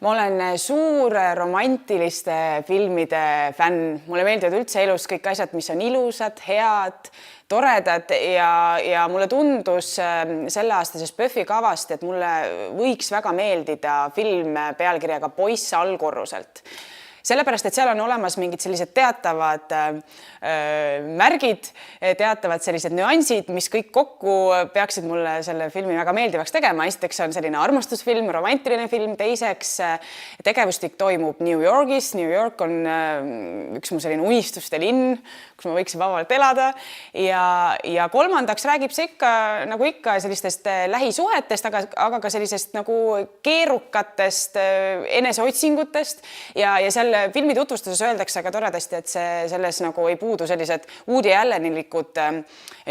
Ma olen suur romantiliste filmide fänn. Mulle meeldivad üldse elus kõik asjad, mis on ilusad, head, toredad ja mulle tundus selleaastases PÖFFi kavast, et mulle võiks väga meeldida film pealkirjaga Poiss allkorruselt. Sellepärast, et seal on olemas mingid sellised teatavad märgid, teatavad sellised nüansid, mis kõik kokku peaksid mulle selle filmi väga meeldivaks tegema. Esiteks on selline armastusfilm, romantiline film, teiseks tegevustik toimub New Yorgis. New York on üks mu selline unistuste linn, kus ma võiksin vabalt elada. Ja kolmandaks räägib see ikka sellistest lähisuhetest, aga ka sellisest nagu keerukatest eneseotsingutest ja seal filmi tutvustuses öeldakse ka toredasti, et selles nagu ei puudu sellised Woody Allenilikud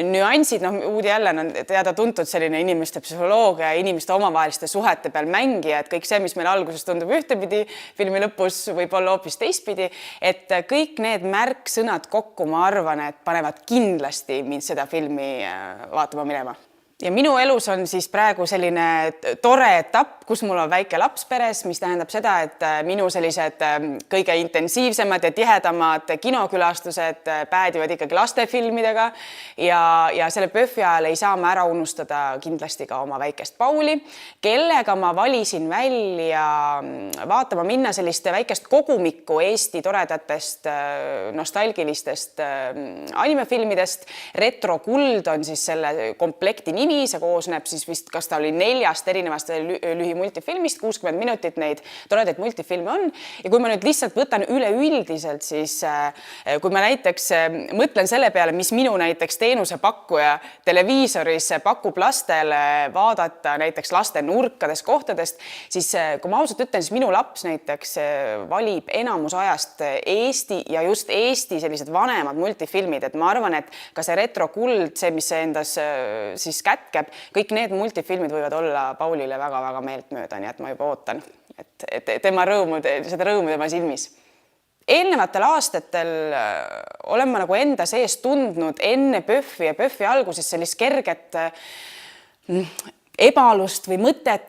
nüansid. Woody Allen on teada tuntud selline inimeste psühholoogia ja inimeste omavaheliste suhete peal mängija, et kõik see, mis meil alguses tundub ühtepidi, filmi lõpus võib olla hoopis teistpidi, et kõik need märksõnad kokku, ma arvan, et panevad kindlasti mind seda filmi vaatama minema. Ja minu elus on siis praegu selline tore etapp, kus mul on väike laps peres, mis tähendab seda, et minu sellised kõige intensiivsemad ja tihedamad kinokülastused päädivad ikkagi lastefilmidega ja selle PÖFFi ajal ei saa ma ära unustada kindlasti ka oma väikest Pauli, kellega ma valisin välja vaatama minna sellist väikest kogumikku Eesti toredatest nostalgilistest animefilmidest. Retro Kuld on siis selle komplekti nimi. See koosneb siis vist, kas ta oli 4 erinevast lühimultifilmist, 60 minutit neid toredaid multifilme on. Ja kui ma nüüd lihtsalt võtan üleüldiselt, siis kui ma näiteks mõtlen selle peale, mis minu näiteks teenusepakkuja televiisoris pakub lastele vaadata näiteks laste nurkades kohtadest, siis kui ma ausalt ütlen, siis minu laps näiteks valib enamus ajast Eesti ja just Eesti sellised vanemad multifilmid, et ma arvan, et ka see Retro Kuld, see, mis see endas siis kätkeb, kõik need multifilmid võivad olla Paulile väga-väga meeltmööda, nii et ma juba ootan, et tema seda rõõmu tema silmis. Eelnevatel aastatel olen ma nagu enda sees tundnud enne PÖFFi ja PÖFFi alguses sellist kerget ebalust või mõtet,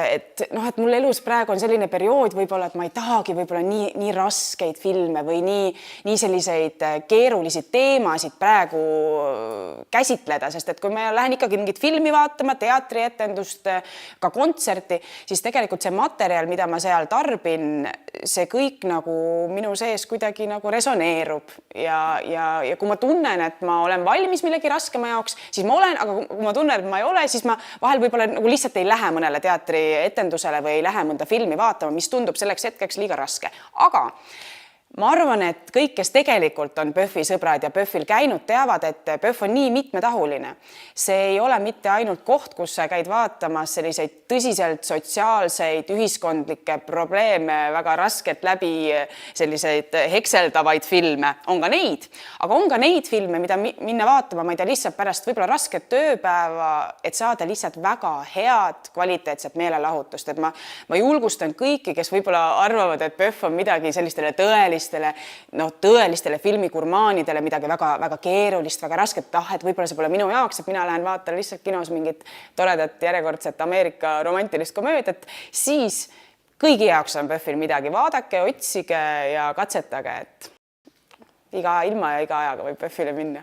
et mul elus praegu on selline periood võib-olla, et ma ei tahagi võib-olla nii raskeid filme või nii selliseid keerulisi teemasid praegu käsitleda, sest et kui ma lähen ikkagi mingit filmi vaatama, teatrietendust, ka kontserti, siis tegelikult see materjal, mida ma seal tarbin, see kõik nagu minu sees kuidagi nagu resoneerub ja kui ma tunnen, et ma olen valmis millegi raskema jaoks, siis ma olen, aga kui ma tunnen, et ma ei ole, siis ma vahel võib-olla nagu lihtsalt ei lähe mõnele teatrietendusele või ei lähe mõnda filmi vaatama, mis tundub selleks hetkeks liiga raske. Aga ma arvan, et kõik, kes tegelikult on PÖFFi sõbrad ja PÖFFil käinud, teavad, et PÖFF on nii mitmetahuline. See ei ole mitte ainult koht, kus sa käid vaatamas selliseid tõsiselt sotsiaalseid, ühiskondlikke probleeme, väga raskelt läbi selliseid hekseldavaid filme. On ka neid, aga on ka neid filme, mida minna vaatama, ma ei tea, lihtsalt pärast võib-olla rasket tööpäeva, et saada lihtsalt väga head, kvaliteetset meelelahutust. Et ma julgustan kõiki, kes võib-olla arvavad, et PÖFF on midagi sellistele tõelistele filmigurmaanidele midagi väga keerulist, väga rasket, et võib-olla see pole minu jaoks, et mina lähen vaatan lihtsalt kinos mingit toredat järjekordset Ameerika romantilist komöödiat, siis kõigi jaoks on PÖFFil midagi. Vaadake, otsige ja katsetage, et iga ilma ja iga ajaga võib PÖFFile minna.